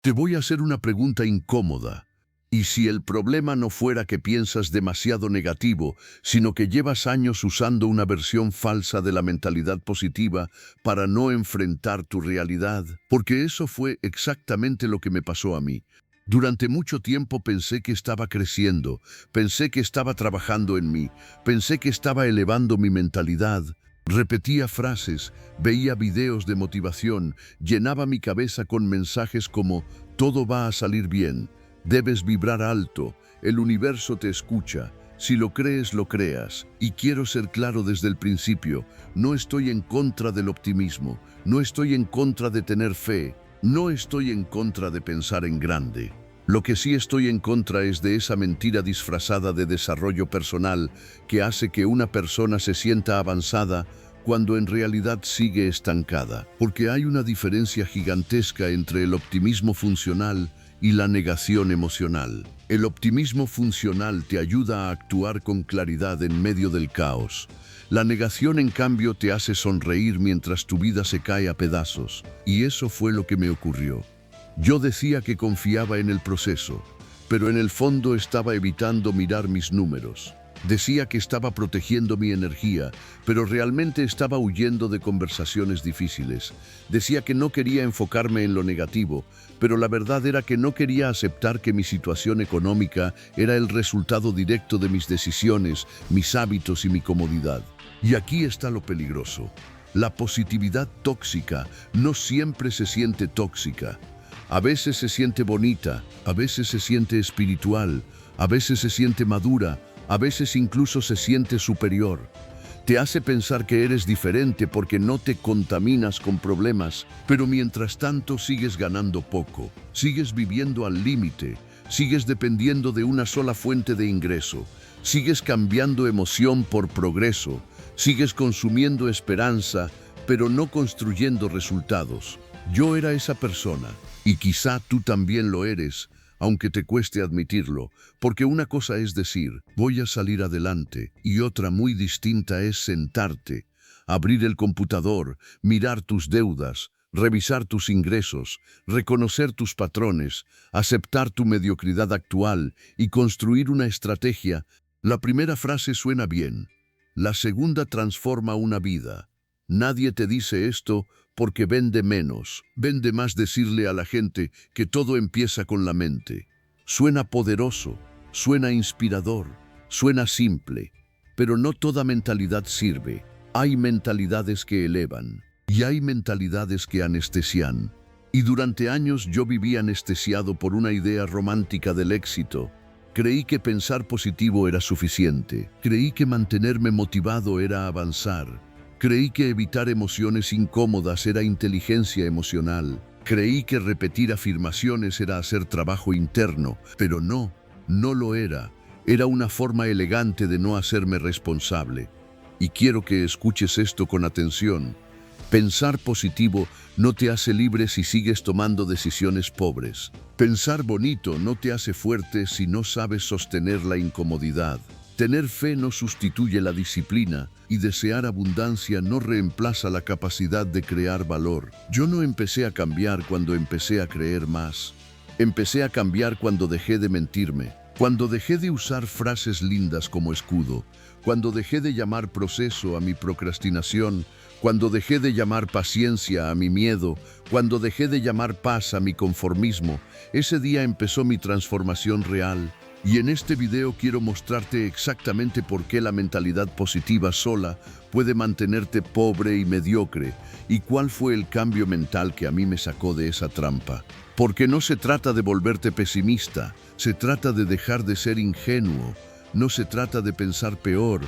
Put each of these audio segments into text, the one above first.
Te voy a hacer una pregunta incómoda. ¿Y si el problema no fuera que piensas demasiado negativo, sino que llevas años usando una versión falsa de la mentalidad positiva para no enfrentar tu realidad? Porque eso fue exactamente lo que me pasó a mí. Durante mucho tiempo pensé que estaba creciendo, pensé que estaba trabajando en mí, pensé que estaba elevando mi mentalidad. Repetía frases, veía videos de motivación, llenaba mi cabeza con mensajes como todo va a salir bien, debes vibrar alto, el universo te escucha, si lo crees, lo creas. Y quiero ser claro desde el principio, no estoy en contra del optimismo, no estoy en contra de tener fe, no estoy en contra de pensar en grande. Lo que sí estoy en contra es de esa mentira disfrazada de desarrollo personal que hace que una persona se sienta avanzada cuando en realidad sigue estancada. Porque hay una diferencia gigantesca entre el optimismo funcional y la negación emocional. El optimismo funcional te ayuda a actuar con claridad en medio del caos. La negación, en cambio, te hace sonreír mientras tu vida se cae a pedazos. Y eso fue lo que me ocurrió. Yo decía que confiaba en el proceso, pero en el fondo estaba evitando mirar mis números. Decía que estaba protegiendo mi energía, pero realmente estaba huyendo de conversaciones difíciles. Decía que no quería enfocarme en lo negativo, pero la verdad era que no quería aceptar que mi situación económica era el resultado directo de mis decisiones, mis hábitos y mi comodidad. Y aquí está lo peligroso. La positividad tóxica no siempre se siente tóxica. A veces se siente bonita, a veces se siente espiritual, a veces se siente madura, a veces incluso se siente superior. Te hace pensar que eres diferente porque no te contaminas con problemas, pero mientras tanto sigues ganando poco, sigues viviendo al límite, sigues dependiendo de una sola fuente de ingreso, sigues cambiando emoción por progreso, sigues consumiendo esperanza, pero no construyendo resultados. Yo era esa persona. Y quizá tú también lo eres, aunque te cueste admitirlo, porque una cosa es decir, voy a salir adelante, y otra muy distinta es sentarte, abrir el computador, mirar tus deudas, revisar tus ingresos, reconocer tus patrones, aceptar tu mediocridad actual y construir una estrategia. La primera frase suena bien, la segunda transforma una vida. Nadie te dice esto porque vende menos, vende más decirle a la gente que todo empieza con la mente. Suena poderoso, suena inspirador, suena simple, pero no toda mentalidad sirve. Hay mentalidades que elevan y hay mentalidades que anestesian. Y durante años yo viví anestesiado por una idea romántica del éxito. Creí que pensar positivo era suficiente. Creí que mantenerme motivado era avanzar. Creí que evitar emociones incómodas era inteligencia emocional. Creí que repetir afirmaciones era hacer trabajo interno, pero no lo era. Era una forma elegante de no hacerme responsable. Y quiero que escuches esto con atención. Pensar positivo no te hace libre si sigues tomando decisiones pobres. Pensar bonito no te hace fuerte si no sabes sostener la incomodidad. Tener fe no sustituye la disciplina y desear abundancia no reemplaza la capacidad de crear valor. Yo no empecé a cambiar cuando empecé a creer más. Empecé a cambiar cuando dejé de mentirme, cuando dejé de usar frases lindas como escudo, cuando dejé de llamar proceso a mi procrastinación, cuando dejé de llamar paciencia a mi miedo, cuando dejé de llamar paz a mi conformismo. Ese día empezó mi transformación real. Y en este video quiero mostrarte exactamente por qué la mentalidad positiva sola puede mantenerte pobre y mediocre, y cuál fue el cambio mental que a mí me sacó de esa trampa. Porque no se trata de volverte pesimista, se trata de dejar de ser ingenuo, no se trata de pensar peor,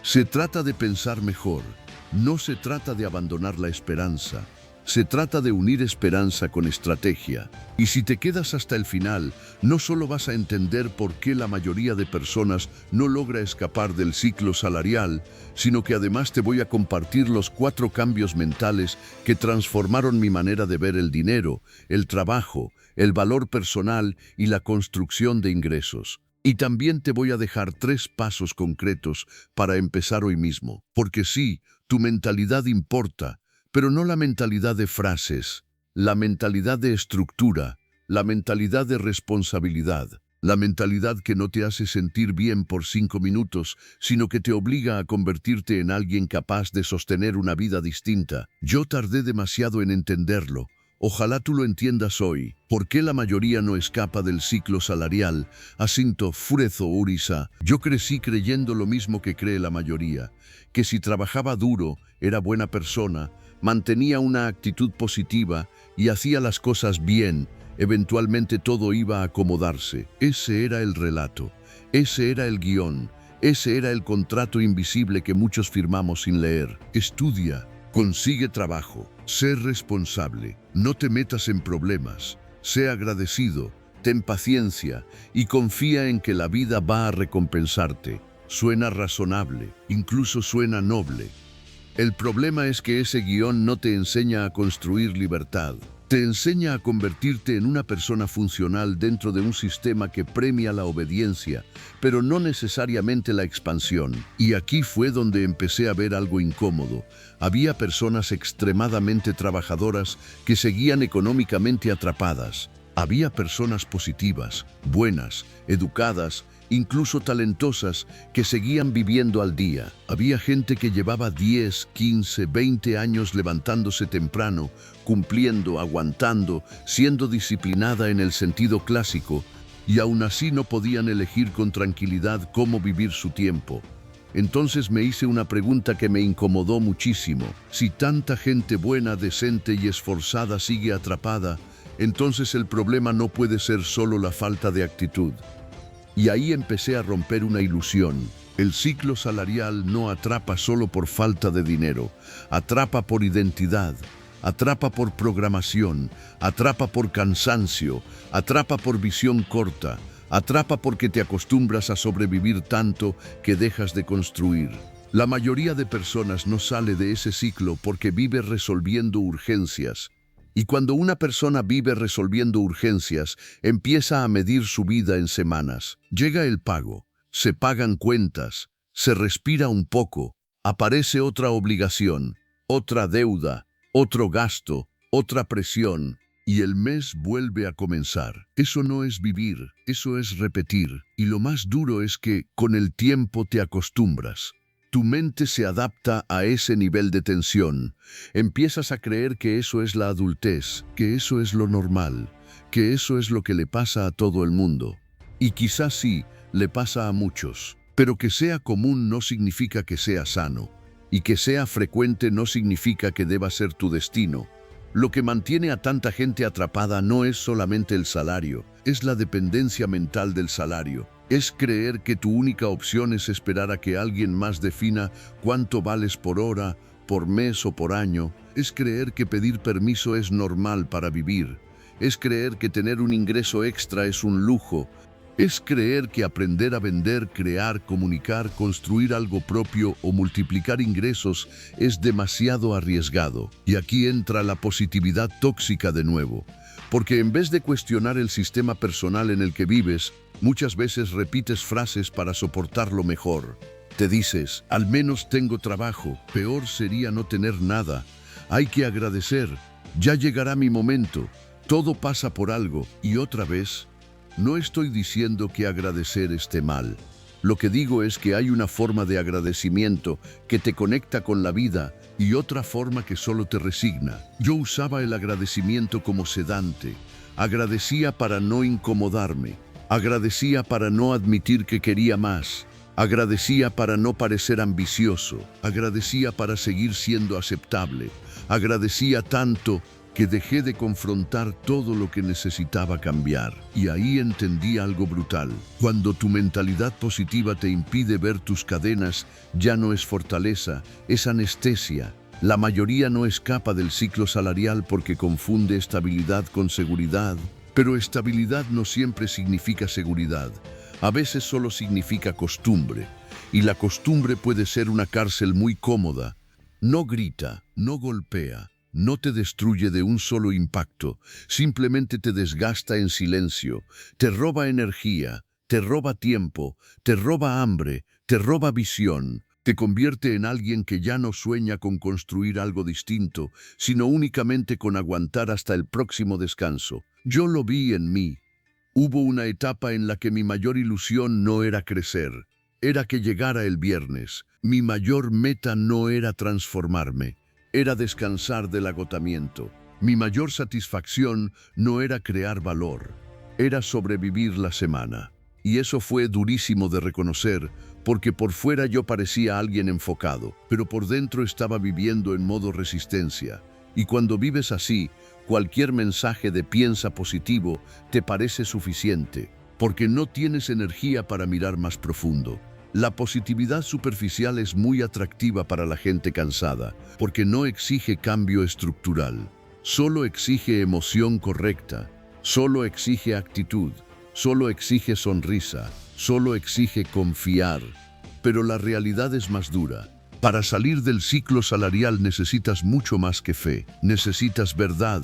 se trata de pensar mejor, no se trata de abandonar la esperanza. Se trata de unir esperanza con estrategia. Y si te quedas hasta el final, no solo vas a entender por qué la mayoría de personas no logra escapar del ciclo salarial, sino que además te voy a compartir los 4 cambios mentales que transformaron mi manera de ver el dinero, el trabajo, el valor personal y la construcción de ingresos. Y también te voy a dejar 3 pasos concretos para empezar hoy mismo. Porque sí, tu mentalidad importa, pero no la mentalidad de frases, la mentalidad de estructura, la mentalidad de responsabilidad. La mentalidad que no te hace sentir bien por 5 minutos, sino que te obliga a convertirte en alguien capaz de sostener una vida distinta. Yo tardé demasiado en entenderlo. Ojalá tú lo entiendas hoy. ¿Por qué la mayoría no escapa del ciclo salarial? Asinto Furezo Urisa. Yo crecí creyendo lo mismo que cree la mayoría, que si trabajaba duro, era buena persona, mantenía una actitud positiva y hacía las cosas bien, eventualmente todo iba a acomodarse. Ese era el relato, ese era el guión, ese era el contrato invisible que muchos firmamos sin leer. Estudia, consigue trabajo, sé responsable, no te metas en problemas, sé agradecido, ten paciencia y confía en que la vida va a recompensarte. Suena razonable, incluso suena noble. El problema es que ese guión no te enseña a construir libertad. Te enseña a convertirte en una persona funcional dentro de un sistema que premia la obediencia, pero no necesariamente la expansión. Y aquí fue donde empecé a ver algo incómodo. Había personas extremadamente trabajadoras que seguían económicamente atrapadas. Había personas positivas, buenas, educadas, incluso talentosas, que seguían viviendo al día. Había gente que llevaba 10, 15, 20 años levantándose temprano, cumpliendo, aguantando, siendo disciplinada en el sentido clásico, y aún así no podían elegir con tranquilidad cómo vivir su tiempo. Entonces me hice una pregunta que me incomodó muchísimo. Si tanta gente buena, decente y esforzada sigue atrapada, entonces el problema no puede ser solo la falta de actitud. Y ahí empecé a romper una ilusión. El ciclo salarial no atrapa solo por falta de dinero, atrapa por identidad, atrapa por programación, atrapa por cansancio, atrapa por visión corta, atrapa porque te acostumbras a sobrevivir tanto que dejas de construir. La mayoría de personas no sale de ese ciclo porque vive resolviendo urgencias. Y cuando una persona vive resolviendo urgencias, empieza a medir su vida en semanas. Llega el pago, se pagan cuentas, se respira un poco, aparece otra obligación, otra deuda, otro gasto, otra presión, y el mes vuelve a comenzar. Eso no es vivir, eso es repetir. Y lo más duro es que, con el tiempo te acostumbras. Tu mente se adapta a ese nivel de tensión. Empiezas a creer que eso es la adultez, que eso es lo normal, que eso es lo que le pasa a todo el mundo. Y quizás sí, le pasa a muchos. Pero que sea común no significa que sea sano. Y que sea frecuente no significa que deba ser tu destino. Lo que mantiene a tanta gente atrapada no es solamente el salario, es la dependencia mental del salario. Es creer que tu única opción es esperar a que alguien más defina cuánto vales por hora, por mes o por año. Es creer que pedir permiso es normal para vivir. Es creer que tener un ingreso extra es un lujo. Es creer que aprender a vender, crear, comunicar, construir algo propio o multiplicar ingresos es demasiado arriesgado. Y aquí entra la positividad tóxica de nuevo. Porque en vez de cuestionar el sistema personal en el que vives, muchas veces repites frases para soportarlo mejor. Te dices, al menos tengo trabajo, peor sería no tener nada. Hay que agradecer, ya llegará mi momento, todo pasa por algo. Y otra vez, no estoy diciendo que agradecer esté mal. Lo que digo es que hay una forma de agradecimiento que te conecta con la vida y otra forma que solo te resigna. Yo usaba el agradecimiento como sedante. Agradecía para no incomodarme. Agradecía para no admitir que quería más. Agradecía para no parecer ambicioso. Agradecía para seguir siendo aceptable. Agradecía tanto que dejé de confrontar todo lo que necesitaba cambiar. Y ahí entendí algo brutal. Cuando tu mentalidad positiva te impide ver tus cadenas, ya no es fortaleza, es anestesia. La mayoría no escapa del ciclo salarial porque confunde estabilidad con seguridad. Pero estabilidad no siempre significa seguridad. A veces solo significa costumbre. Y la costumbre puede ser una cárcel muy cómoda. No grita, no golpea. No te destruye de un solo impacto, simplemente te desgasta en silencio, te roba energía, te roba tiempo, te roba hambre, te roba visión, Te convierte en alguien que ya no sueña con construir algo distinto, sino únicamente con aguantar hasta el próximo descanso. Yo lo vi en mí. Hubo una etapa en la que mi mayor ilusión no era crecer, era que llegara el viernes. Mi mayor meta no era transformarme, era descansar del agotamiento. Mi mayor satisfacción no era crear valor, era sobrevivir la semana. Y eso fue durísimo de reconocer, porque por fuera yo parecía alguien enfocado, pero por dentro estaba viviendo en modo resistencia. Y cuando vives así, cualquier mensaje de piensa positivo te parece suficiente, porque no tienes energía para mirar más profundo. La positividad superficial es muy atractiva para la gente cansada, porque no exige cambio estructural, solo exige emoción correcta, solo exige actitud, solo exige sonrisa, solo exige confiar. Pero la realidad es más dura. Para salir del ciclo salarial necesitas mucho más que fe. Necesitas verdad,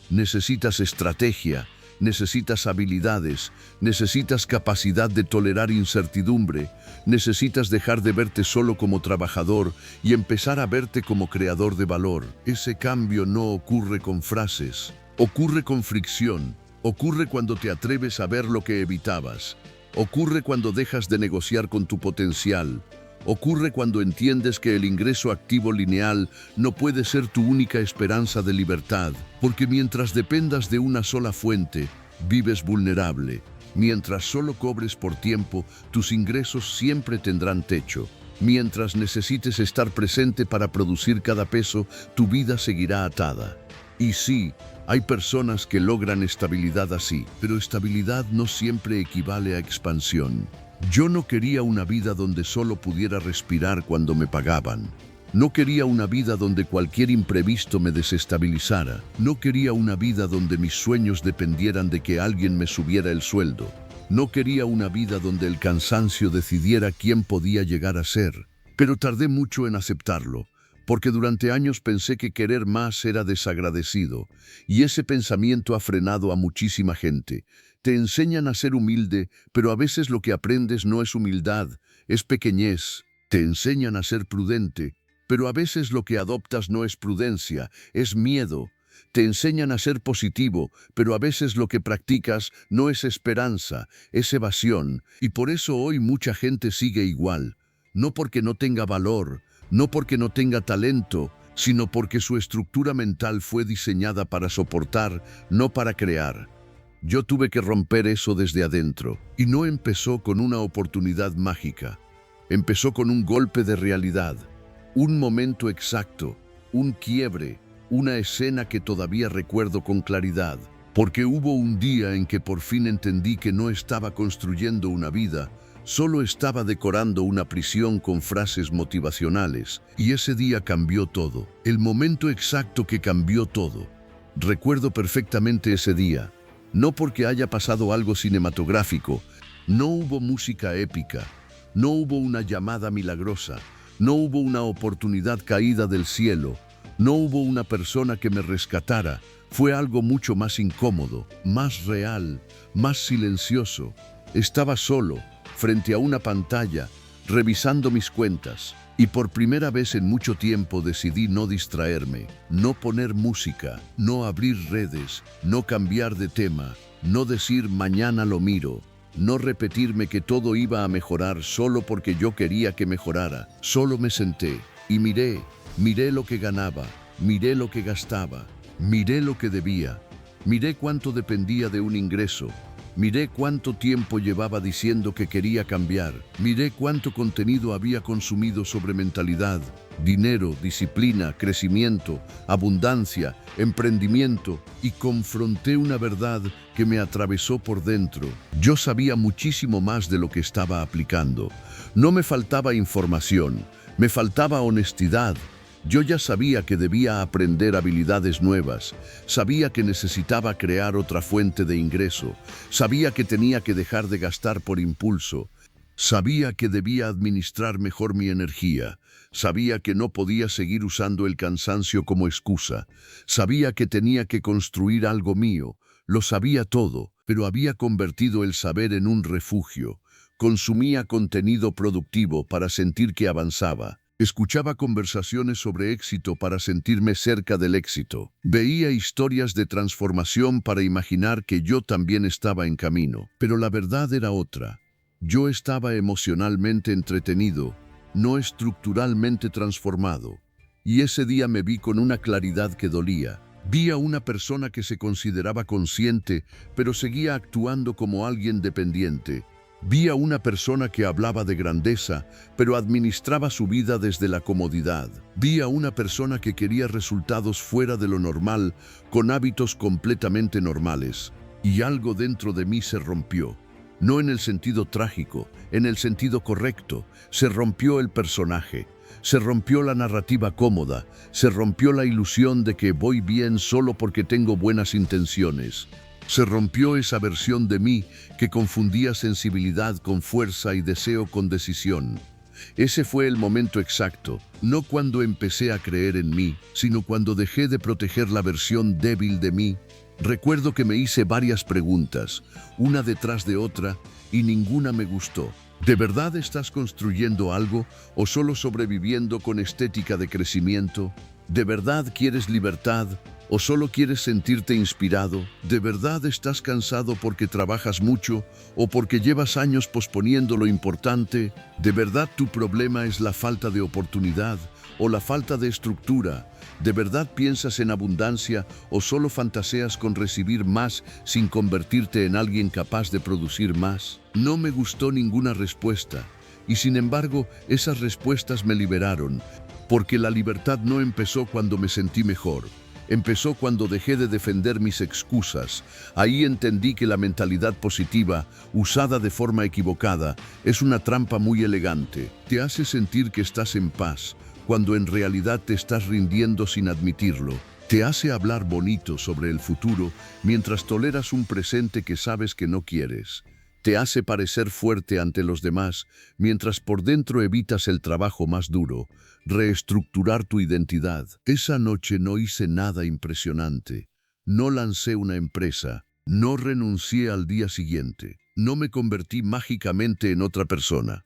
necesitas estrategia, necesitas habilidades, necesitas capacidad de tolerar incertidumbre, necesitas dejar de verte solo como trabajador y empezar a verte como creador de valor. Ese cambio no ocurre con frases, ocurre con fricción, ocurre cuando te atreves a ver lo que evitabas, ocurre cuando dejas de negociar con tu potencial, ocurre cuando entiendes que el ingreso activo lineal no puede ser tu única esperanza de libertad, porque mientras dependas de una sola fuente, vives vulnerable. Mientras solo cobres por tiempo, tus ingresos siempre tendrán techo. Mientras necesites estar presente para producir cada peso, tu vida seguirá atada. Y sí, hay personas que logran estabilidad así, pero estabilidad no siempre equivale a expansión. Yo no quería una vida donde solo pudiera respirar cuando me pagaban. No quería una vida donde cualquier imprevisto me desestabilizara. No quería una vida donde mis sueños dependieran de que alguien me subiera el sueldo. No quería una vida donde el cansancio decidiera quién podía llegar a ser. Pero tardé mucho en aceptarlo, porque durante años pensé que querer más era desagradecido, y ese pensamiento ha frenado a muchísima gente. Te enseñan a ser humilde, pero a veces lo que aprendes no es humildad, es pequeñez. Te enseñan a ser prudente, pero a veces lo que adoptas no es prudencia, es miedo. Te enseñan a ser positivo, pero a veces lo que practicas no es esperanza, es evasión. Y por eso hoy mucha gente sigue igual, no porque no tenga valor, no porque no tenga talento, sino porque su estructura mental fue diseñada para soportar, no para crear. Yo tuve que romper eso desde adentro, y no empezó con una oportunidad mágica. Empezó con un golpe de realidad, un momento exacto, un quiebre, una escena que todavía recuerdo con claridad, porque hubo un día en que por fin entendí que no estaba construyendo una vida, solo estaba decorando una prisión con frases motivacionales, y ese día cambió todo, el momento exacto que cambió todo. Recuerdo perfectamente ese día. No porque haya pasado algo cinematográfico, no hubo música épica, no hubo una llamada milagrosa, no hubo una oportunidad caída del cielo, no hubo una persona que me rescatara. Fue algo mucho más incómodo, más real, más silencioso. Estaba solo, frente a una pantalla, revisando mis cuentas. Y por primera vez en mucho tiempo decidí no distraerme, no poner música, no abrir redes, no cambiar de tema, no decir mañana lo miro, no repetirme que todo iba a mejorar solo porque yo quería que mejorara. Solo me senté y miré lo que ganaba, miré lo que gastaba, miré lo que debía, miré cuánto dependía de un ingreso. Miré cuánto tiempo llevaba diciendo que quería cambiar. Miré cuánto contenido había consumido sobre mentalidad, dinero, disciplina, crecimiento, abundancia, emprendimiento, y confronté una verdad que me atravesó por dentro. Yo sabía muchísimo más de lo que estaba aplicando. No me faltaba información, me faltaba honestidad. Yo ya sabía que debía aprender habilidades nuevas, sabía que necesitaba crear otra fuente de ingreso, sabía que tenía que dejar de gastar por impulso, sabía que debía administrar mejor mi energía, sabía que no podía seguir usando el cansancio como excusa, sabía que tenía que construir algo mío, lo sabía todo, pero había convertido el saber en un refugio. Consumía contenido productivo para sentir que avanzaba. Escuchaba conversaciones sobre éxito para sentirme cerca del éxito. Veía historias de transformación para imaginar que yo también estaba en camino. Pero la verdad era otra. Yo estaba emocionalmente entretenido, no estructuralmente transformado. Y ese día me vi con una claridad que dolía. Vi a una persona que se consideraba consciente, pero seguía actuando como alguien dependiente. Vi a una persona que hablaba de grandeza, pero administraba su vida desde la comodidad. Vi a una persona que quería resultados fuera de lo normal, con hábitos completamente normales. Y algo dentro de mí se rompió. No en el sentido trágico, en el sentido correcto. Se rompió el personaje. Se rompió la narrativa cómoda. Se rompió la ilusión de que voy bien solo porque tengo buenas intenciones. Se rompió esa versión de mí que confundía sensibilidad con fuerza y deseo con decisión. Ese fue el momento exacto, no cuando empecé a creer en mí, sino cuando dejé de proteger la versión débil de mí. Recuerdo que me hice varias preguntas, una detrás de otra, y ninguna me gustó. ¿De verdad estás construyendo algo o solo sobreviviendo con estética de crecimiento? ¿De verdad quieres libertad o solo quieres sentirte inspirado? ¿De verdad estás cansado porque trabajas mucho o porque llevas años posponiendo lo importante? ¿De verdad tu problema es la falta de oportunidad o la falta de estructura? ¿De verdad piensas en abundancia o solo fantaseas con recibir más sin convertirte en alguien capaz de producir más? No me gustó ninguna respuesta, y sin embargo, esas respuestas me liberaron, porque la libertad no empezó cuando me sentí mejor. Empezó cuando dejé de defender mis excusas. Ahí entendí que la mentalidad positiva, usada de forma equivocada, es una trampa muy elegante. Te hace sentir que estás en paz, cuando en realidad te estás rindiendo sin admitirlo. Te hace hablar bonito sobre el futuro, mientras toleras un presente que sabes que no quieres. Te hace parecer fuerte ante los demás, mientras por dentro evitas el trabajo más duro, reestructurar tu identidad. Esa noche no hice nada impresionante. No lancé una empresa. No renuncié al día siguiente. No me convertí mágicamente en otra persona.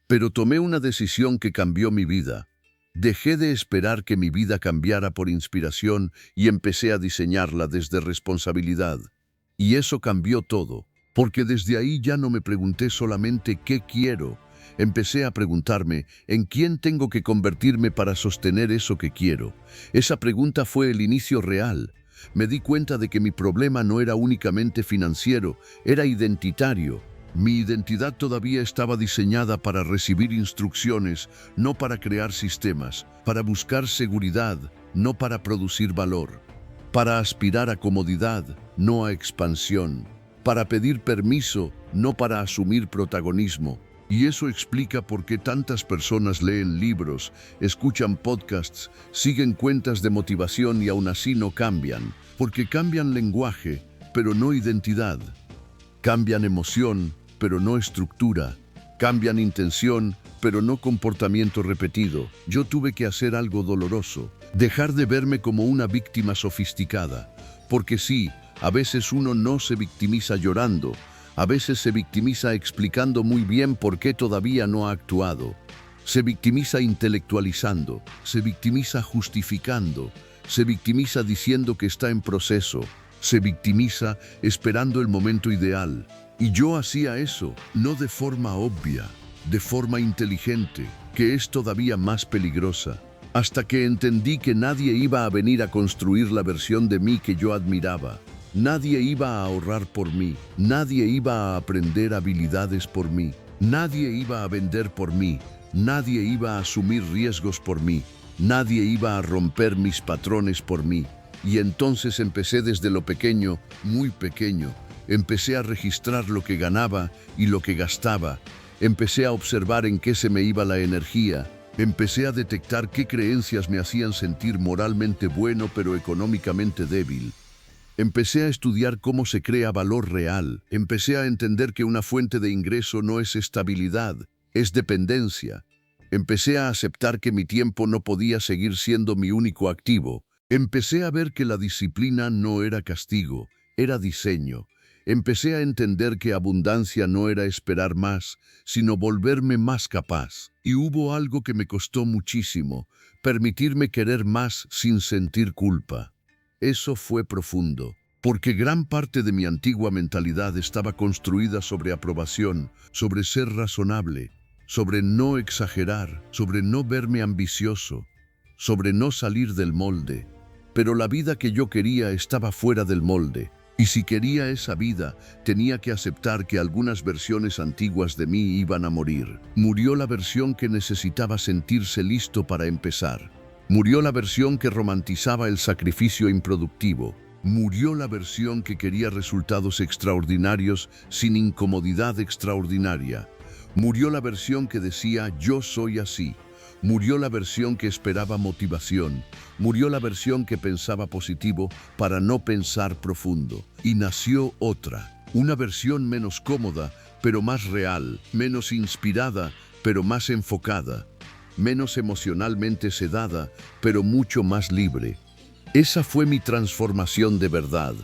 Pero tomé una decisión que cambió mi vida. Dejé de esperar que mi vida cambiara por inspiración y empecé a diseñarla desde responsabilidad. Y eso cambió todo. Porque desde ahí ya no me pregunté solamente qué quiero. Empecé a preguntarme en quién tengo que convertirme para sostener eso que quiero. Esa pregunta fue el inicio real. Me di cuenta de que mi problema no era únicamente financiero, era identitario. Mi identidad todavía estaba diseñada para recibir instrucciones, no para crear sistemas, para buscar seguridad, no para producir valor, para aspirar a comodidad, no a expansión, para pedir permiso, no para asumir protagonismo. Y eso explica por qué tantas personas leen libros, escuchan podcasts, siguen cuentas de motivación y aún así no cambian. Porque cambian lenguaje, pero no identidad. Cambian emoción, pero no estructura. Cambian intención, pero no comportamiento repetido. Yo tuve que hacer algo doloroso. Dejar de verme como una víctima sofisticada. Porque sí, a veces uno no se victimiza llorando, a veces se victimiza explicando muy bien por qué todavía no ha actuado. Se victimiza intelectualizando, se victimiza justificando, se victimiza diciendo que está en proceso, se victimiza esperando el momento ideal. Y yo hacía eso, no de forma obvia, de forma inteligente, que es todavía más peligrosa. Hasta que entendí que nadie iba a venir a construir la versión de mí que yo admiraba. Nadie iba a ahorrar por mí, nadie iba a aprender habilidades por mí, nadie iba a vender por mí, nadie iba a asumir riesgos por mí, nadie iba a romper mis patrones por mí. Y entonces empecé desde lo pequeño, muy pequeño. Empecé a registrar lo que ganaba y lo que gastaba. Empecé a observar en qué se me iba la energía. Empecé a detectar qué creencias me hacían sentir moralmente bueno pero económicamente débil. Empecé a estudiar cómo se crea valor real. Empecé a entender que una fuente de ingreso no es estabilidad, es dependencia. Empecé a aceptar que mi tiempo no podía seguir siendo mi único activo. Empecé a ver que la disciplina no era castigo, era diseño. Empecé a entender que abundancia no era esperar más, sino volverme más capaz. Y hubo algo que me costó muchísimo, permitirme querer más sin sentir culpa. Eso fue profundo, porque gran parte de mi antigua mentalidad estaba construida sobre aprobación, sobre ser razonable, sobre no exagerar, sobre no verme ambicioso, sobre no salir del molde. Pero la vida que yo quería estaba fuera del molde. Y si quería esa vida, tenía que aceptar que algunas versiones antiguas de mí iban a morir. Murió la versión que necesitaba sentirse listo para empezar. Murió la versión que romantizaba el sacrificio improductivo. Murió la versión que quería resultados extraordinarios sin incomodidad extraordinaria. Murió la versión que decía yo soy así. Murió la versión que esperaba motivación. Murió la versión que pensaba positivo para no pensar profundo. Y nació otra, una versión menos cómoda, pero más real, menos inspirada, pero más enfocada, menos emocionalmente sedada, pero mucho más libre. Esa fue mi transformación de verdad.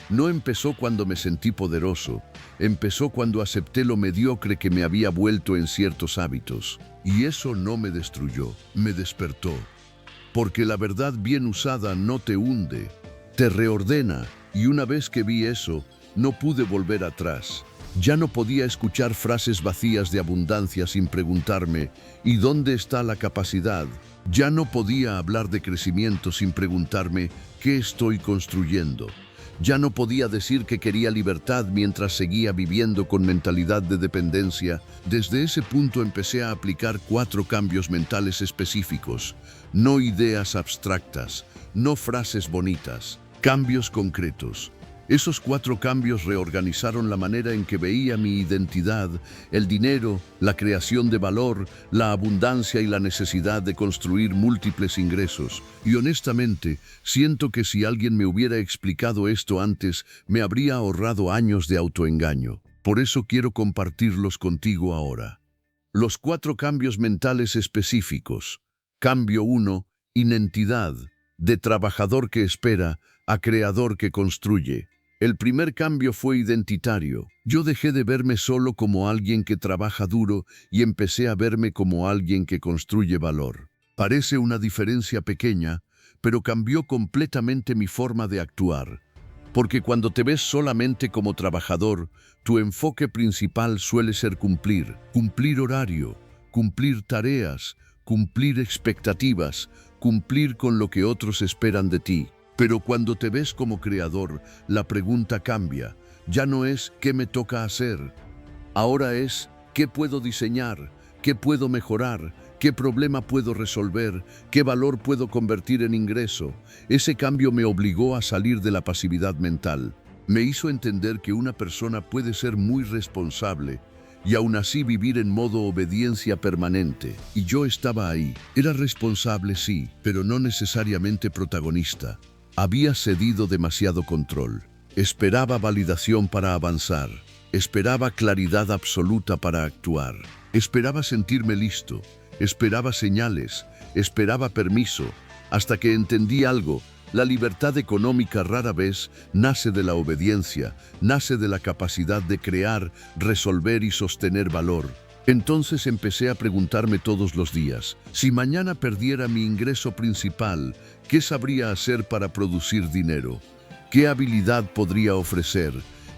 No empezó cuando me sentí poderoso, empezó cuando acepté lo mediocre que me había vuelto en ciertos hábitos. Y eso no me destruyó, me despertó. Porque la verdad bien usada no te hunde, te reordena. Y una vez que vi eso, no pude volver atrás. Ya no podía escuchar frases vacías de abundancia sin preguntarme, ¿y dónde está la capacidad? Ya no podía hablar de crecimiento sin preguntarme, ¿qué estoy construyendo? Ya no podía decir que quería libertad mientras seguía viviendo con mentalidad de dependencia. Desde ese punto empecé a aplicar 4 cambios mentales específicos, no ideas abstractas, no frases bonitas, cambios concretos. Esos 4 cambios reorganizaron la manera en que veía mi identidad, el dinero, la creación de valor, la abundancia y la necesidad de construir múltiples ingresos. Y honestamente, siento que si alguien me hubiera explicado esto antes, me habría ahorrado años de autoengaño. Por eso quiero compartirlos contigo ahora. Los 4 cambios mentales específicos. Cambio 1, identidad, de trabajador que espera a creador que construye. El primer cambio fue identitario. Yo dejé de verme solo como alguien que trabaja duro y empecé a verme como alguien que construye valor. Parece una diferencia pequeña, pero cambió completamente mi forma de actuar. Porque cuando te ves solamente como trabajador, tu enfoque principal suele ser cumplir horario, cumplir tareas, cumplir expectativas, cumplir con lo que otros esperan de ti. Pero cuando te ves como creador, la pregunta cambia. Ya no es ¿qué me toca hacer? Ahora es ¿qué puedo diseñar? ¿Qué puedo mejorar? ¿Qué problema puedo resolver? ¿Qué valor puedo convertir en ingreso? Ese cambio me obligó a salir de la pasividad mental. Me hizo entender que una persona puede ser muy responsable y aún así vivir en modo obediencia permanente. Y yo estaba ahí. Era responsable, sí, pero no necesariamente protagonista. Había cedido demasiado control. Esperaba validación para avanzar. Esperaba claridad absoluta para actuar. Esperaba sentirme listo. Esperaba señales. Esperaba permiso. Hasta que entendí algo. La libertad económica rara vez nace de la obediencia, nace de la capacidad de crear, resolver y sostener valor. Entonces empecé a preguntarme todos los días, si mañana perdiera mi ingreso principal, ¿qué sabría hacer para producir dinero? ¿Qué habilidad podría ofrecer?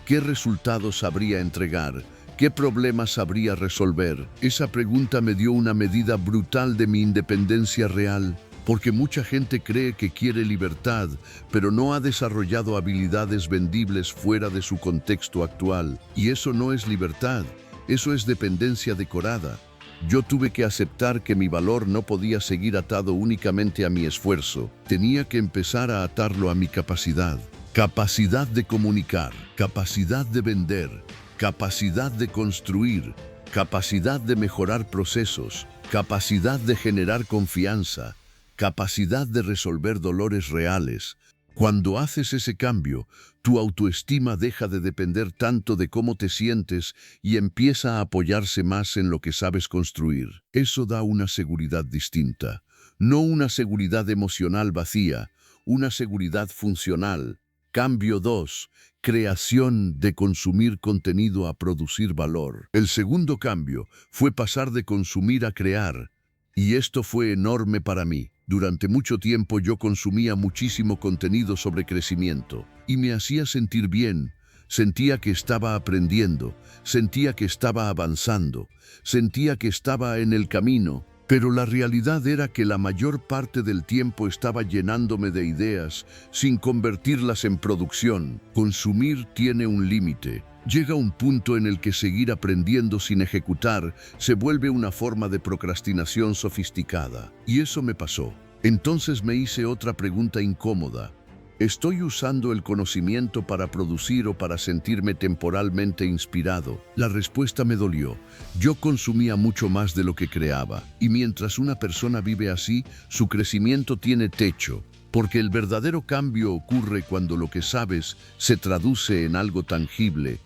¿Qué resultados sabría entregar? ¿Qué problemas sabría resolver? Esa pregunta me dio una medida brutal de mi independencia real, porque mucha gente cree que quiere libertad, pero no ha desarrollado habilidades vendibles fuera de su contexto actual. Y eso no es libertad. Eso es dependencia decorada. Yo tuve que aceptar que mi valor no podía seguir atado únicamente a mi esfuerzo. Tenía que empezar a atarlo a mi capacidad. Capacidad de comunicar, capacidad de vender, capacidad de construir, capacidad de mejorar procesos, capacidad de generar confianza, capacidad de resolver dolores reales. Cuando haces ese cambio, tu autoestima deja de depender tanto de cómo te sientes y empieza a apoyarse más en lo que sabes construir. Eso da una seguridad distinta, no una seguridad emocional vacía, una seguridad funcional. Cambio 2. Creación de consumir contenido a producir valor. El segundo cambio fue pasar de consumir a crear. Y esto fue enorme para mí. Durante mucho tiempo yo consumía muchísimo contenido sobre crecimiento y me hacía sentir bien. Sentía que estaba aprendiendo, sentía que estaba avanzando, sentía que estaba en el camino. Pero la realidad era que la mayor parte del tiempo estaba llenándome de ideas sin convertirlas en producción. Consumir tiene un límite. Llega un punto en el que seguir aprendiendo sin ejecutar se vuelve una forma de procrastinación sofisticada. Y eso me pasó. Entonces me hice otra pregunta incómoda. ¿Estoy usando el conocimiento para producir o para sentirme temporalmente inspirado? La respuesta me dolió. Yo consumía mucho más de lo que creaba. Y mientras una persona vive así, su crecimiento tiene techo. Porque el verdadero cambio ocurre cuando lo que sabes se traduce en algo tangible.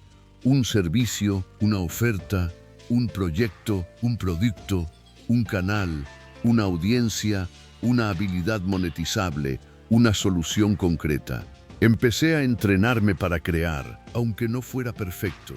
Un servicio, una oferta, un proyecto, un producto, un canal, una audiencia, una habilidad monetizable, una solución concreta. Empecé a entrenarme para crear, aunque no fuera perfecto,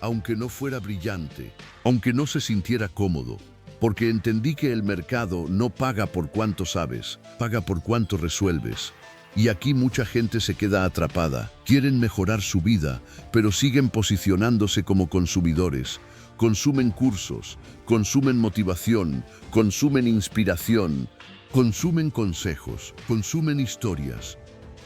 aunque no fuera brillante, aunque no se sintiera cómodo, porque entendí que el mercado no paga por cuánto sabes, paga por cuánto resuelves. Y aquí mucha gente se queda atrapada. Quieren mejorar su vida, pero siguen posicionándose como consumidores. Consumen cursos, consumen motivación, consumen inspiración, consumen consejos, consumen historias,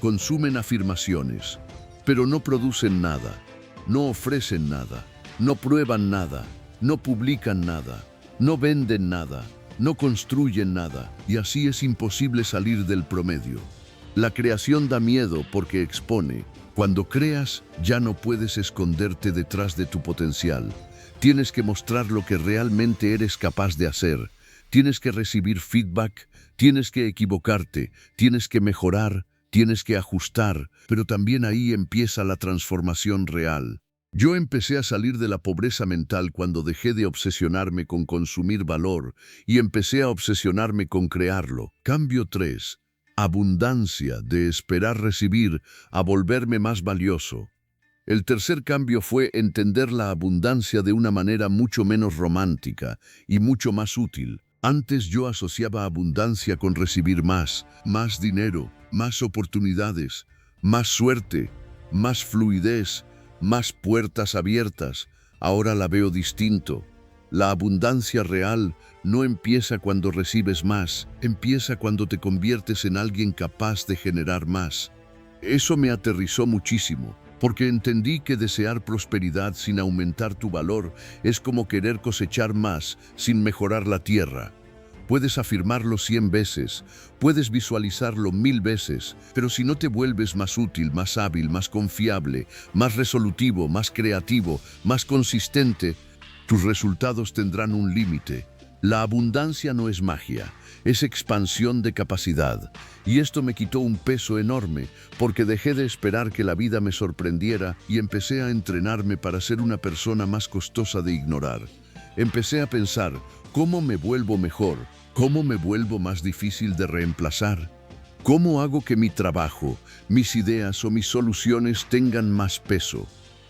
consumen afirmaciones, pero no producen nada, no ofrecen nada, no prueban nada, no publican nada, no venden nada, no construyen nada, y así es imposible salir del promedio. La creación da miedo porque expone. Cuando creas, ya no puedes esconderte detrás de tu potencial. Tienes que mostrar lo que realmente eres capaz de hacer. Tienes que recibir feedback, tienes que equivocarte, tienes que mejorar, tienes que ajustar, pero también ahí empieza la transformación real. Yo empecé a salir de la pobreza mental cuando dejé de obsesionarme con consumir valor y empecé a obsesionarme con crearlo. Cambio 3. Abundancia, de esperar recibir, a volverme más valioso. El tercer cambio fue entender la abundancia de una manera mucho menos romántica y mucho más útil. Antes yo asociaba abundancia con recibir más dinero, más oportunidades, más suerte, más fluidez, más puertas abiertas. Ahora la veo distinto. La abundancia real no empieza cuando recibes más, empieza cuando te conviertes en alguien capaz de generar más. Eso me aterrizó muchísimo, porque entendí que desear prosperidad sin aumentar tu valor es como querer cosechar más sin mejorar la tierra. Puedes afirmarlo 100 veces, puedes visualizarlo 1000 veces, pero si no te vuelves más útil, más hábil, más confiable, más resolutivo, más creativo, más consistente, tus resultados tendrán un límite. La abundancia no es magia, es expansión de capacidad. Y esto me quitó un peso enorme, porque dejé de esperar que la vida me sorprendiera y empecé a entrenarme para ser una persona más costosa de ignorar. Empecé a pensar, ¿cómo me vuelvo mejor? ¿Cómo me vuelvo más difícil de reemplazar? ¿Cómo hago que mi trabajo, mis ideas o mis soluciones tengan más peso?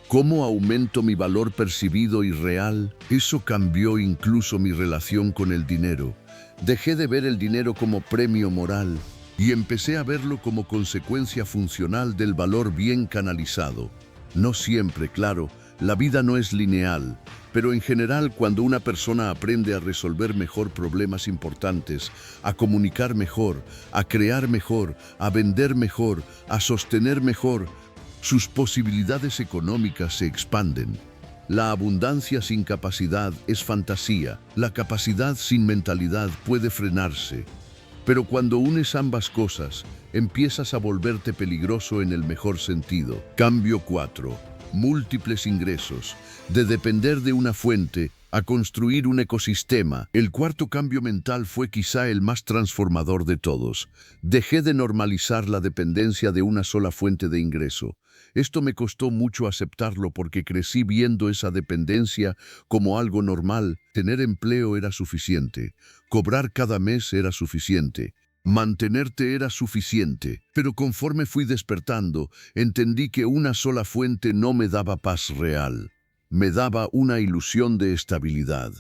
¿Cómo aumento mi valor percibido y real? Eso cambió incluso mi relación con el dinero. Dejé de ver el dinero como premio moral y empecé a verlo como consecuencia funcional del valor bien canalizado. No siempre, claro, la vida no es lineal, pero en general cuando una persona aprende a resolver mejor problemas importantes, a comunicar mejor, a crear mejor, a vender mejor, a sostener mejor, sus posibilidades económicas se expanden. La abundancia sin capacidad es fantasía. La capacidad sin mentalidad puede frenarse. Pero cuando unes ambas cosas, empiezas a volverte peligroso en el mejor sentido. Cambio 4. Múltiples ingresos. De depender de una fuente a construir un ecosistema. El cuarto cambio mental fue quizá el más transformador de todos. Dejé de normalizar la dependencia de una sola fuente de ingreso. Esto me costó mucho aceptarlo porque crecí viendo esa dependencia como algo normal. Tener empleo era suficiente. Cobrar cada mes era suficiente. Mantenerte era suficiente, pero conforme fui despertando, entendí que una sola fuente no me daba paz real. Me daba una ilusión de estabilidad.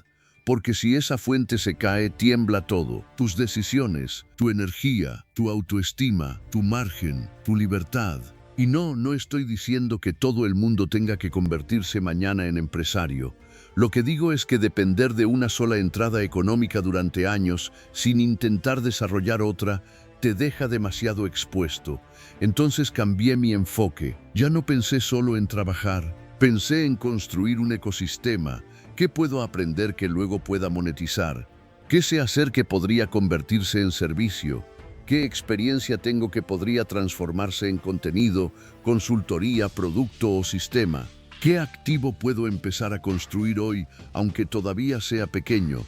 Porque si esa fuente se cae, tiembla todo. Tus decisiones, tu energía, tu autoestima, tu margen, tu libertad. Y no estoy diciendo que todo el mundo tenga que convertirse mañana en empresario. Lo que digo es que depender de una sola entrada económica durante años, sin intentar desarrollar otra, te deja demasiado expuesto. Entonces cambié mi enfoque. Ya no pensé solo en trabajar. Pensé en construir un ecosistema. ¿Qué puedo aprender que luego pueda monetizar? ¿Qué sé hacer que podría convertirse en servicio? ¿Qué experiencia tengo que podría transformarse en contenido, consultoría, producto o sistema? ¿Qué activo puedo empezar a construir hoy, aunque todavía sea pequeño?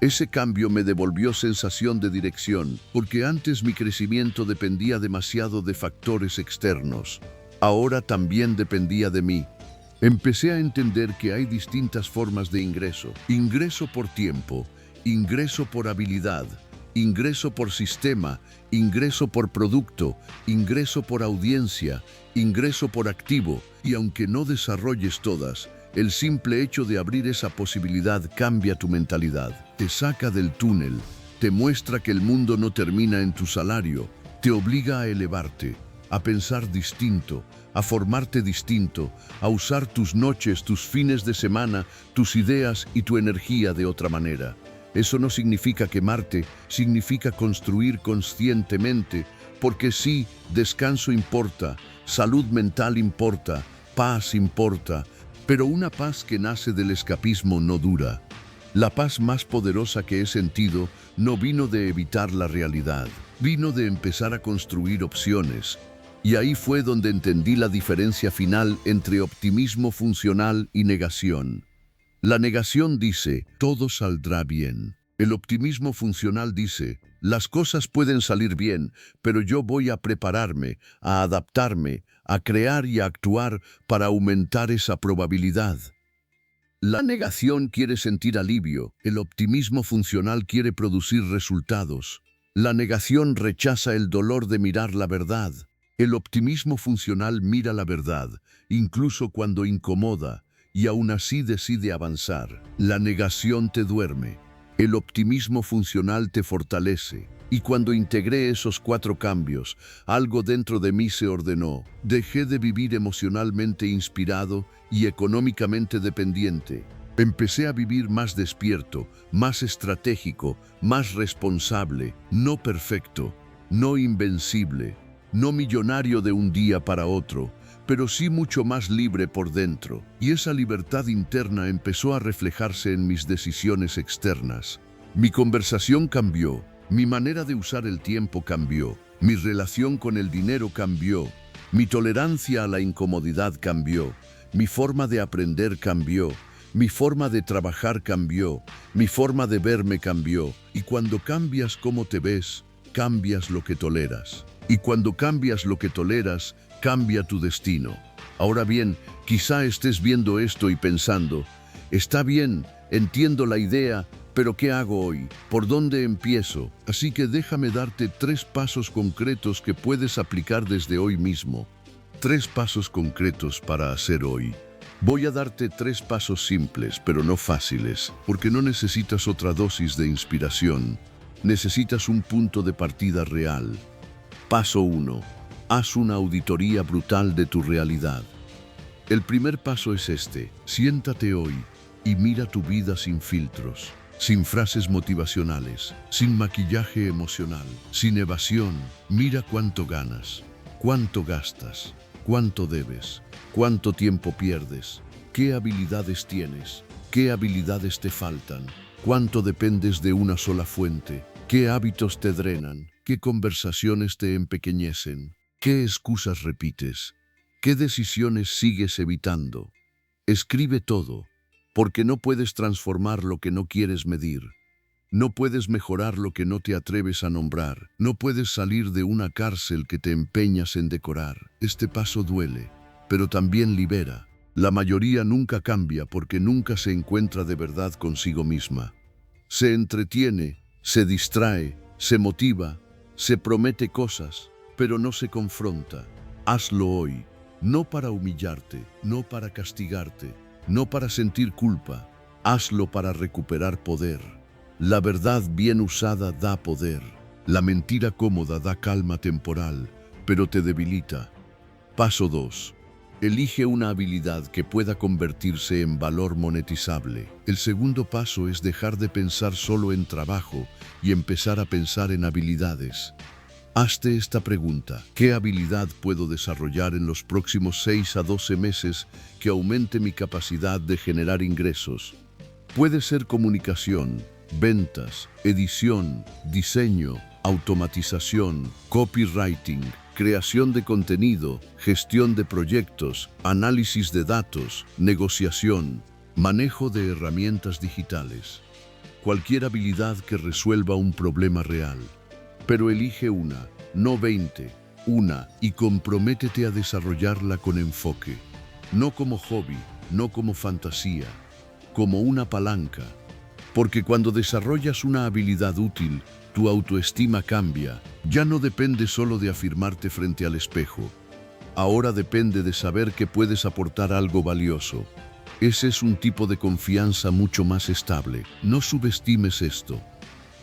Ese cambio me devolvió sensación de dirección, porque antes mi crecimiento dependía demasiado de factores externos. Ahora también dependía de mí. Empecé a entender que hay distintas formas de ingreso. Ingreso por tiempo, ingreso por habilidad, ingreso por sistema, ingreso por producto, ingreso por audiencia, ingreso por activo. Y aunque no desarrolles todas, el simple hecho de abrir esa posibilidad cambia tu mentalidad. Te saca del túnel, te muestra que el mundo no termina en tu salario, te obliga a elevarte, a pensar distinto, a formarte distinto, a usar tus noches, tus fines de semana, tus ideas y tu energía de otra manera. Eso no significa quemarte, significa construir conscientemente, porque sí, descanso importa, salud mental importa, paz importa, pero una paz que nace del escapismo no dura. La paz más poderosa que he sentido no vino de evitar la realidad, vino de empezar a construir opciones. Y ahí fue donde entendí la diferencia final entre optimismo funcional y negación. La negación dice, todo saldrá bien. El optimismo funcional dice, las cosas pueden salir bien, pero yo voy a prepararme, a adaptarme, a crear y a actuar para aumentar esa probabilidad. La negación quiere sentir alivio, el optimismo funcional quiere producir resultados. La negación rechaza el dolor de mirar la verdad. El optimismo funcional mira la verdad, incluso cuando incomoda, y aún así decide avanzar. La negación te duerme. El optimismo funcional te fortalece. Y cuando integré esos 4 cambios, algo dentro de mí se ordenó. Dejé de vivir emocionalmente inspirado y económicamente dependiente. Empecé a vivir más despierto, más estratégico, más responsable, no perfecto, no invencible, no millonario de un día para otro, pero sí mucho más libre por dentro. Y esa libertad interna empezó a reflejarse en mis decisiones externas. Mi conversación cambió. Mi manera de usar el tiempo cambió, mi relación con el dinero cambió, mi tolerancia a la incomodidad cambió, mi forma de aprender cambió, mi forma de trabajar cambió, mi forma de verme cambió. Y cuando cambias cómo te ves, cambias lo que toleras. Y cuando cambias lo que toleras, cambia tu destino. Ahora bien, quizá estés viendo esto y pensando, está bien, entiendo la idea, pero ¿qué hago hoy? ¿Por dónde empiezo? Así que déjame darte 3 pasos concretos que puedes aplicar desde hoy mismo. 3 pasos concretos para hacer hoy. Voy a darte 3 pasos simples, pero no fáciles, porque no necesitas otra dosis de inspiración. Necesitas un punto de partida real. Paso 1. Haz una auditoría brutal de tu realidad. El primer paso es este. Siéntate hoy y mira tu vida sin filtros. Sin frases motivacionales, sin maquillaje emocional, sin evasión. Mira cuánto ganas, cuánto gastas, cuánto debes, cuánto tiempo pierdes, qué habilidades tienes, qué habilidades te faltan, cuánto dependes de una sola fuente, qué hábitos te drenan, qué conversaciones te empequeñecen, qué excusas repites, qué decisiones sigues evitando. Escribe todo. Porque no puedes transformar lo que no quieres medir. No puedes mejorar lo que no te atreves a nombrar. No puedes salir de una cárcel que te empeñas en decorar. Este paso duele, pero también libera. La mayoría nunca cambia porque nunca se encuentra de verdad consigo misma. Se entretiene, se distrae, se motiva, Se promete cosas, pero no se confronta. Hazlo hoy, no para humillarte, no para castigarte, no para sentir culpa. Hazlo para recuperar poder. La verdad bien usada da poder. La mentira cómoda da calma temporal, pero te debilita. Paso 2. Elige una habilidad que pueda convertirse en valor monetizable. El segundo paso es dejar de pensar solo en trabajo y empezar a pensar en habilidades. Hazte esta pregunta: ¿qué habilidad puedo desarrollar en los próximos 6 a 12 meses que aumente mi capacidad de generar ingresos? Puede ser comunicación, ventas, edición, diseño, automatización, copywriting, creación de contenido, gestión de proyectos, análisis de datos, negociación, manejo de herramientas digitales. Cualquier habilidad que resuelva un problema real. Pero elige una, no 20, una, y comprométete a desarrollarla con enfoque. No como hobby, no como fantasía, como una palanca. Porque cuando desarrollas una habilidad útil, tu autoestima cambia. Ya no depende solo de afirmarte frente al espejo. Ahora depende de saber que puedes aportar algo valioso. Ese es un tipo de confianza mucho más estable. No subestimes esto.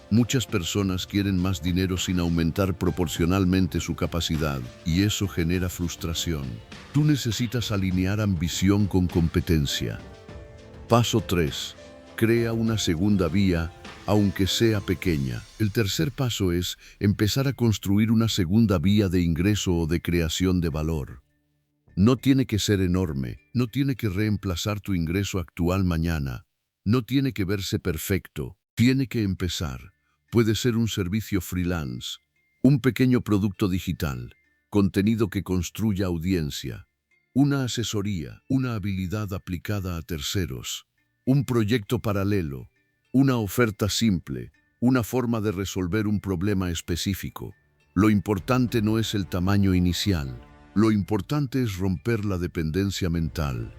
Muchas personas quieren más dinero sin aumentar proporcionalmente su capacidad, y eso genera frustración. Tú necesitas alinear ambición con competencia. Paso 3. Crea una segunda vía, aunque sea pequeña. El tercer paso es empezar a construir una segunda vía de ingreso o de creación de valor. No tiene que ser enorme, no tiene que reemplazar tu ingreso actual mañana, no tiene que verse perfecto, tiene que empezar. Puede ser un servicio freelance, un pequeño producto digital, contenido que construya audiencia, una asesoría, una habilidad aplicada a terceros, un proyecto paralelo, una oferta simple, una forma de resolver un problema específico. Lo importante no es el tamaño inicial, lo importante es romper la dependencia mental.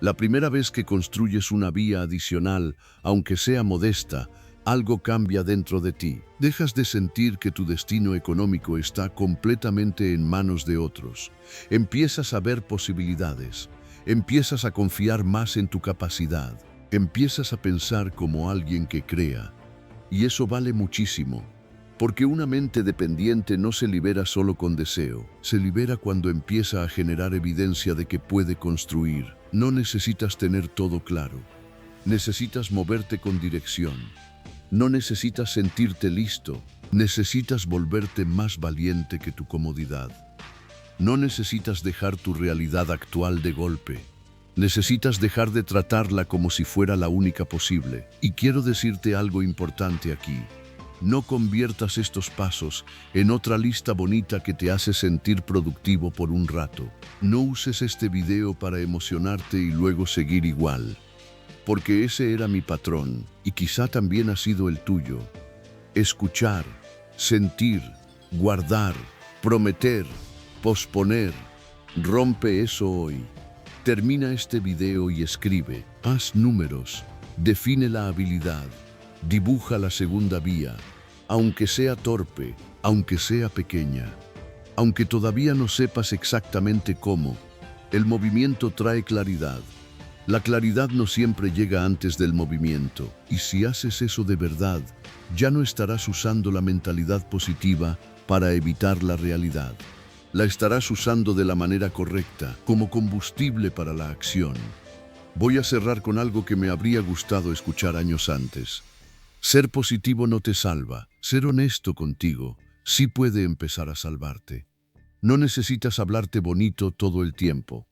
La primera vez que construyes una vía adicional, aunque sea modesta, algo cambia dentro de ti. Dejas de sentir que tu destino económico está completamente en manos de otros. Empiezas a ver posibilidades. Empiezas a confiar más en tu capacidad. Empiezas a pensar como alguien que crea. Y eso vale muchísimo. Porque una mente dependiente no se libera solo con deseo. Se libera cuando empieza a generar evidencia de que puede construir. No necesitas tener todo claro. Necesitas moverte con dirección. No necesitas sentirte listo, necesitas volverte más valiente que tu comodidad. No necesitas dejar tu realidad actual de golpe. Necesitas dejar de tratarla como si fuera la única posible. Y quiero decirte algo importante aquí. No conviertas estos pasos en otra lista bonita que te hace sentir productivo por un rato. No uses este video para emocionarte y luego seguir igual. Porque ese era mi patrón, y quizá también ha sido el tuyo. Escuchar, sentir, guardar, prometer, posponer. Rompe eso hoy. Termina este video y escribe. Haz números, define la habilidad, dibuja la segunda vía, aunque sea torpe, aunque sea pequeña. Aunque todavía no sepas exactamente cómo, el movimiento trae claridad. La claridad no siempre llega antes del movimiento, y si haces eso de verdad, ya no estarás usando la mentalidad positiva para evitar la realidad. La estarás usando de la manera correcta, como combustible para la acción. Voy a cerrar con algo que me habría gustado escuchar años antes. Ser positivo no te salva, ser honesto contigo sí puede empezar a salvarte. No necesitas hablarte bonito todo el tiempo.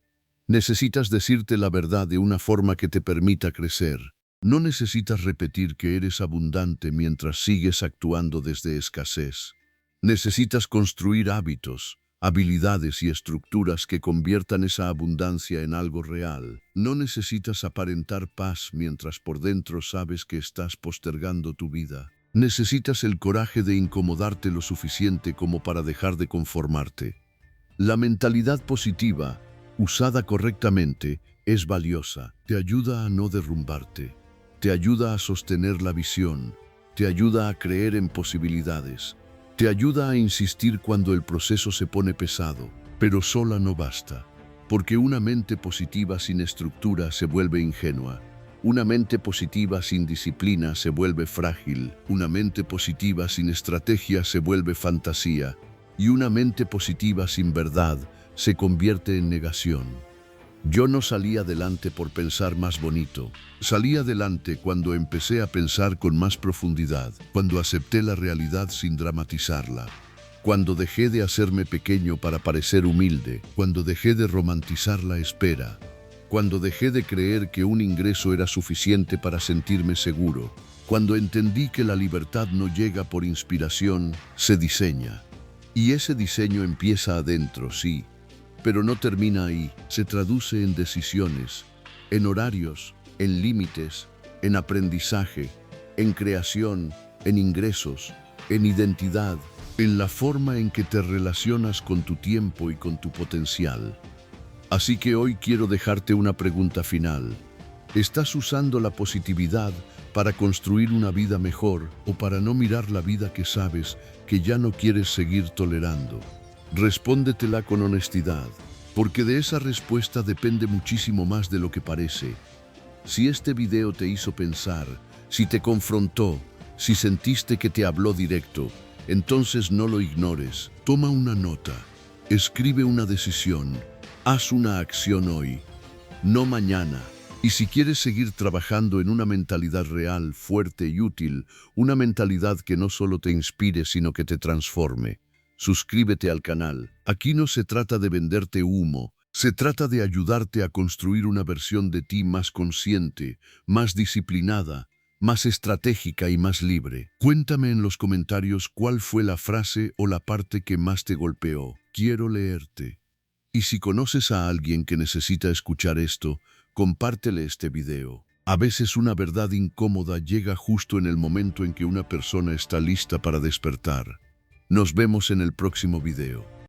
Necesitas decirte la verdad de una forma que te permita crecer. No necesitas repetir que eres abundante mientras sigues actuando desde escasez. Necesitas construir hábitos, habilidades y estructuras que conviertan esa abundancia en algo real. No necesitas aparentar paz mientras por dentro sabes que estás postergando tu vida. Necesitas el coraje de incomodarte lo suficiente como para dejar de conformarte. La mentalidad positiva, usada correctamente, es valiosa. Te ayuda a no derrumbarte. Te ayuda a sostener la visión. Te ayuda a creer en posibilidades. Te ayuda a insistir cuando el proceso se pone pesado, pero sola no basta, porque una mente positiva sin estructura se vuelve ingenua. Una mente positiva sin disciplina se vuelve frágil, una mente positiva sin estrategia se vuelve fantasía, y una mente positiva sin verdad se convierte en negación. Yo no salí adelante por pensar más bonito. Salí adelante cuando empecé a pensar con más profundidad, cuando acepté la realidad sin dramatizarla, cuando dejé de hacerme pequeño para parecer humilde, cuando dejé de romantizar la espera, cuando dejé de creer que un ingreso era suficiente para sentirme seguro, cuando entendí que la libertad no llega por inspiración, se diseña. Y ese diseño empieza adentro, sí, pero no termina ahí. Se traduce en decisiones, en horarios, en límites, en aprendizaje, en creación, en ingresos, en identidad, en la forma en que te relacionas con tu tiempo y con tu potencial. Así que hoy quiero dejarte una pregunta final. ¿Estás usando la positividad para construir una vida mejor o para no mirar la vida que sabes que ya no quieres seguir tolerando? Respóndetela con honestidad, porque de esa respuesta depende muchísimo más de lo que parece. Si este video te hizo pensar, si te confrontó, si sentiste que te habló directo, entonces no lo ignores. Toma una nota, escribe una decisión, haz una acción hoy, no mañana. Y si quieres seguir trabajando en una mentalidad real, fuerte y útil, una mentalidad que no solo te inspire, sino que te transforme, suscríbete al canal. Aquí no se trata de venderte humo, se trata de ayudarte a construir una versión de ti más consciente, más disciplinada, más estratégica y más libre. Cuéntame en los comentarios cuál fue la frase o la parte que más te golpeó. Quiero leerte. Y si conoces a alguien que necesita escuchar esto, compártele este video. A veces una verdad incómoda llega justo en el momento en que una persona está lista para despertar. Nos vemos en el próximo video.